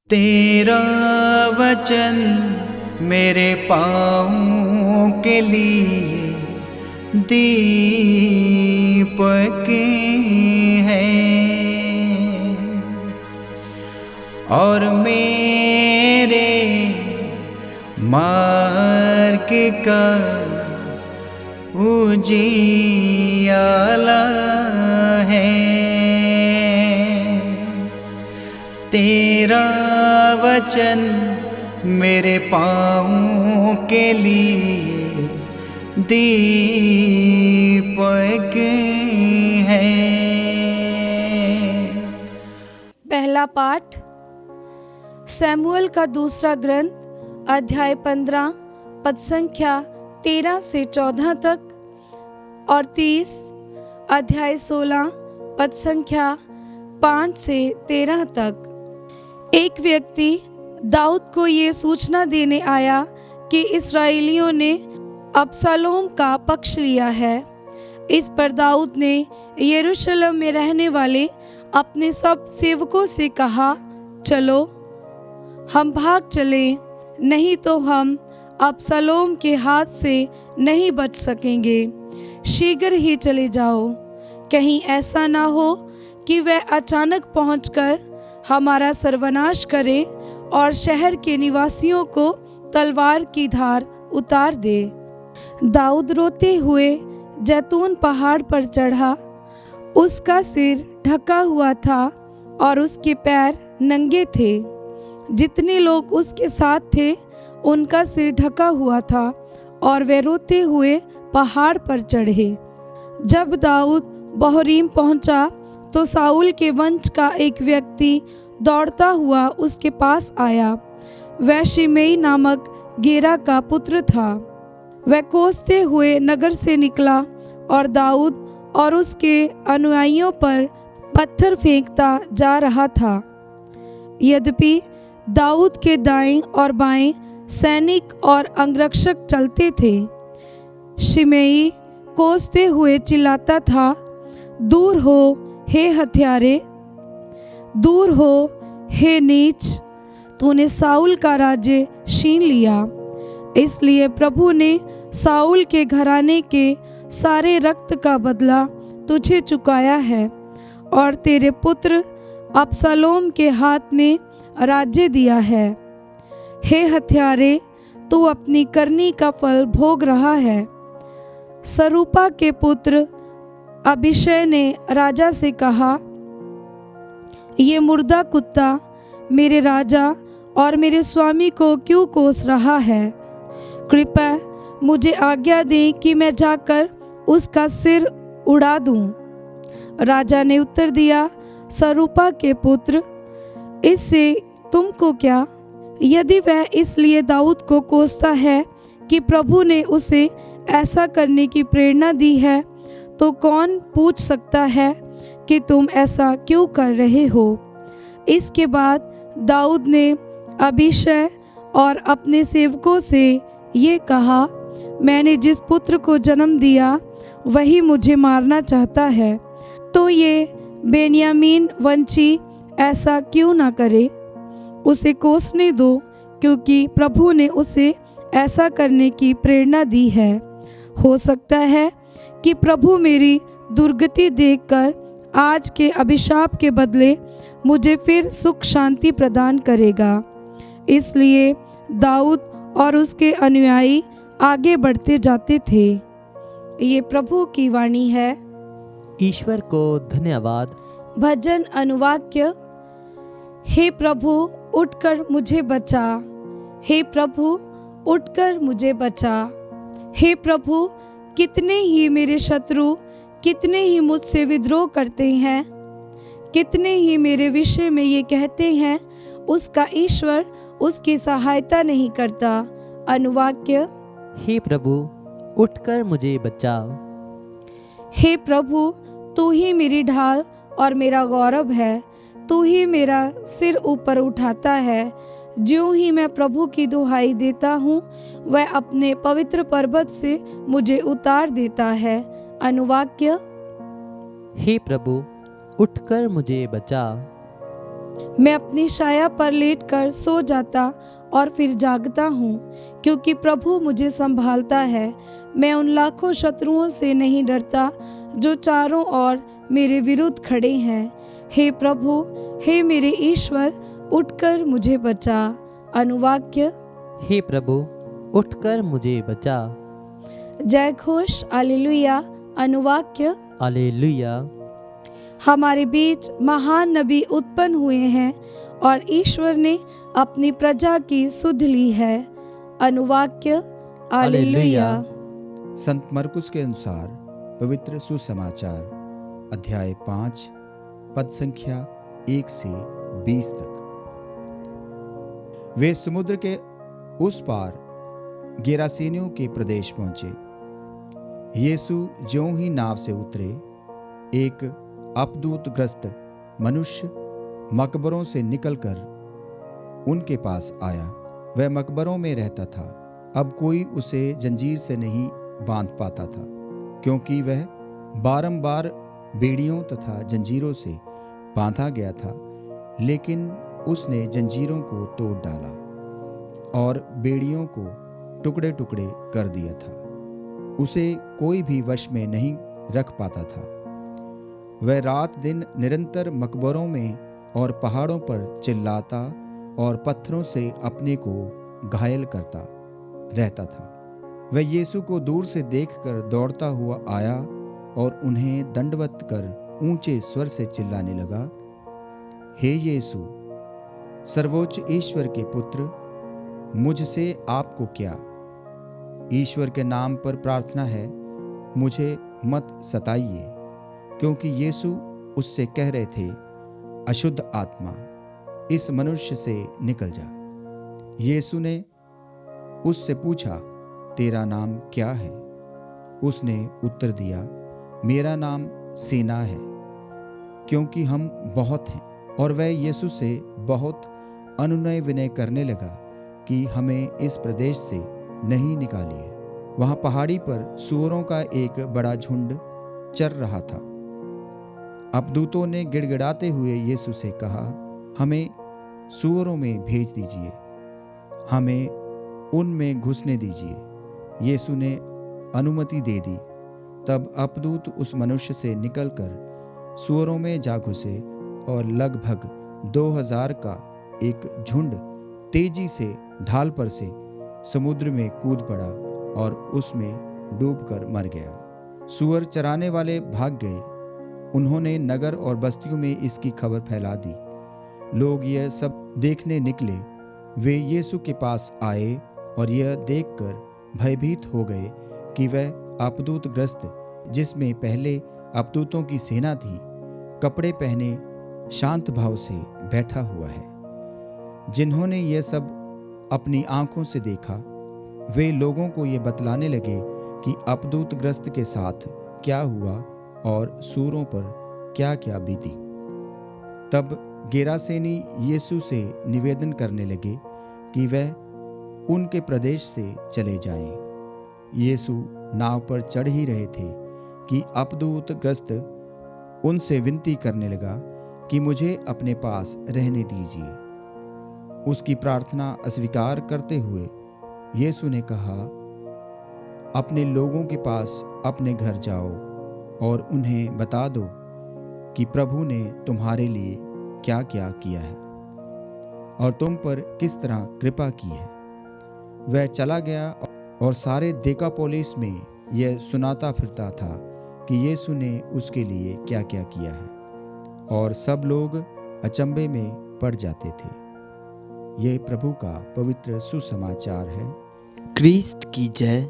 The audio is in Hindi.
तेरा वचन मेरे पाँवों के लिए दीपक है और मेरे मार्ग का उजियाला है। तेरा वचन मेरे पाँवों के लिए दीपक है। पहला पाठ सैमुअल का दूसरा ग्रंथ अध्याय 15 पद संख्या 13 से 14 तक और 30 अध्याय 16 पद संख्या 5 से 13 तक। एक व्यक्ति दाऊद को ये सूचना देने आया कि इस्राएलियों ने अबशालोम का पक्ष लिया है। इस पर दाऊद ने यरूशलेम में रहने वाले अपने सब सेवकों से कहा, चलो हम भाग चलें, नहीं तो हम अबशालोम के हाथ से नहीं बच सकेंगे। शीघ्र ही चले जाओ, कहीं ऐसा ना हो कि वह अचानक पहुंचकर हमारा सर्वनाश करे और शहर के निवासियों को तलवार की धार उतार दे। दाऊद रोते हुए जैतून पहाड़ पर चढ़ा। उसका सिर ढका हुआ था और उसके पैर नंगे थे। जितने लोग उसके साथ थे उनका सिर ढका हुआ था और वे रोते हुए पहाड़ पर चढ़े। जब दाऊद बहरीम पहुंचा तो साउल के वंश का एक व्यक्ति दौड़ता हुआ उसके पास आया। वह शिमेई नामक गेरा का पुत्र था। वह कोसते हुए नगर से निकला और दाऊद और उसके अनुयायियों पर पत्थर फेंकता जा रहा था। यद्यपि दाऊद के दाएं और बाएं सैनिक और अंगरक्षक चलते थे, शिमेई कोसते हुए चिल्लाता था, दूर हो हे हत्यारे, दूर हो हे नीच, तूने साउल का राज्य छीन लिया। इसलिए प्रभु ने साउल के घराने के सारे रक्त का बदला तुझे चुकाया है और तेरे पुत्र अबशालोम के हाथ में राज्य दिया है। हे हत्यारे, तू अपनी करनी का फल भोग रहा है। सरूपा के पुत्र अबीशै ने राजा से कहा, ये मुर्दा कुत्ता मेरे राजा और मेरे स्वामी को क्यों कोस रहा है? कृपया मुझे आज्ञा दें कि मैं जाकर उसका सिर उड़ा दूं। राजा ने उत्तर दिया, सरूपा के पुत्र, इससे तुमको क्या? यदि वह इसलिए दाऊद को कोसता है कि प्रभु ने उसे ऐसा करने की प्रेरणा दी है, तो कौन पूछ सकता है कि तुम ऐसा क्यों कर रहे हो? इसके बाद दाऊद ने अबीशै और अपने सेवकों से ये कहा, मैंने जिस पुत्र को जन्म दिया वही मुझे मारना चाहता है, तो ये बेन्यामीन वंशी ऐसा क्यों ना करे? उसे कोसने दो, क्योंकि प्रभु ने उसे ऐसा करने की प्रेरणा दी है। हो सकता है कि प्रभु मेरी दुर्गति देखकर आज के अभिशाप के बदले मुझे फिर सुख शांति प्रदान करेगा। इसलिए दाऊद और उसके अनुयायी आगे बढ़ते जाते थे। ये प्रभु की वाणी है। ईश्वर को धन्यवाद। भजन अनुवाक्य। हे प्रभु, उठकर मुझे बचा। हे प्रभु, उठकर मुझे बचा। हे प्रभु, कितने ही मेरे शत्रु, कितने ही मुझसे विद्रोह करते हैं, कितने ही मेरे विषय में ये कहते हैं, उसका ईश्वर उसकी सहायता नहीं करता। अनुवाक्य। हे प्रभु, उठकर मुझे बचाओ। हे प्रभु, तू ही मेरी ढाल और मेरा गौरव है। तू ही मेरा सिर ऊपर उठाता है। ज्यों ही मैं प्रभु की दुहाई देता हूँ, वह अपने पवित्र पर्वत से मुझे उतार देता है। अनुवाक्य। हे प्रभु, उठकर मुझे बचा। मैं अपनी छाया पर लेटकर सो जाता और फिर जागता हूँ, क्योंकि प्रभु मुझे संभालता है। मैं उन लाखों शत्रुओं से नहीं डरता जो चारों ओर मेरे विरुद्ध खड़े हैं। हे प्रभु, हे मेरे ईश्वर, उठकर मुझे बचा। अनुवाक्य। हे प्रभु, उठकर मुझे बचा। जय घोष, हालेलुया। अनुवाक्य। हालेलुया। हमारे बीच महान नबी उत्पन्न हुए हैं और ईश्वर ने अपनी प्रजा की सुध ली है। अनुवाक्य। हालेलुया। संत मरकुस के अनुसार पवित्र सुसमाचार अध्याय 5 पद संख्या 1 से 20 तक। वे समुद्र के उस पार गेरासेनियों के प्रदेश पहुंचे। यीशु ज्यों ही नाव से उतरे, एक अपदूतग्रस्त मनुष्य मकबरों से निकलकर उनके पास आया। वह मकबरों में रहता था। अब कोई उसे जंजीर से नहीं बांध पाता था, क्योंकि वह बारंबार बेड़ियों तथा जंजीरों से बांधा गया था। लेकिन उसने जंजीरों को तोड़ डाला और बेड़ियों को टुकड़े टुकड़े कर दिया था। उसे कोई भी वश में नहीं रख पाता था। वह रात दिन निरंतर मकबरों में और पहाड़ों पर चिल्लाता और पत्थरों से अपने को घायल करता रहता था। वह यीशु को दूर से देखकर दौड़ता हुआ आया और उन्हें दंडवत कर ऊंचे स्वर से चिल्लाने लगा, हे यीशु, सर्वोच्च ईश्वर के पुत्र, मुझसे आपको क्या? ईश्वर के नाम पर प्रार्थना है, मुझे मत सताइए। क्योंकि यीशु उससे कह रहे थे, अशुद्ध आत्मा, इस मनुष्य से निकल जा। यीशु ने उससे पूछा, तेरा नाम क्या है? उसने उत्तर दिया, मेरा नाम सेना है, क्योंकि हम बहुत हैं। और वह यीशु से बहुत अनुनय विनय करने लगा कि हमें इस प्रदेश से नहीं निकालिए। वहाँ पहाड़ी पर सूअरों का एक बड़ा झुंड चर रहा था। अपदूतों ने गिड़गिड़ाते हुए यीशु से कहा, हमें सूअरों में भेज दीजिए, हमें उनमें घुसने दीजिए। यीशु ने अनुमति दे दी। तब अपदूत उस मनुष्य से निकलकर सूअरों में जा घुसे और लगभग 2000 का एक झुंड तेजी से ढाल पर से समुद्र में कूद पड़ा और उसमें डूबकर मर गया। सूअर चराने वाले भाग गए। उन्होंने नगर और बस्तियों में इसकी खबर फैला दी। लोग यह सब देखने निकले। वे यीशु के पास आए और यह देखकर भयभीत हो गए कि वह अपदूतग्रस्त, जिसमें पहले अपदूतों की सेना थी, कपड़े पहने शांत भाव से बैठा हुआ है। जिन्होंने यह सब अपनी आंखों से देखा, वे लोगों को ये बतलाने लगे कि अपदूतग्रस्त के साथ क्या हुआ और सूरों पर क्या क्या बीती। तब गेरासेनी यीशु से निवेदन करने लगे कि वह उनके प्रदेश से चले जाएं। यीशु नाव पर चढ़ ही रहे थे कि अपदूतग्रस्त उनसे विनती करने लगा कि मुझे अपने पास रहने दीजिए। उसकी प्रार्थना अस्वीकार करते हुए यीशु ने कहा, अपने लोगों के पास अपने घर जाओ और उन्हें बता दो कि प्रभु ने तुम्हारे लिए क्या क्या किया है और तुम पर किस तरह कृपा की है। वह चला गया और सारे देकापोलिस में यह सुनाता फिरता था कि यीशु ने उसके लिए क्या क्या किया है, और सब लोग अचंभे में पड़ जाते थे। यह प्रभु का पवित्र सुसमाचार है। क्रिस्त की जय।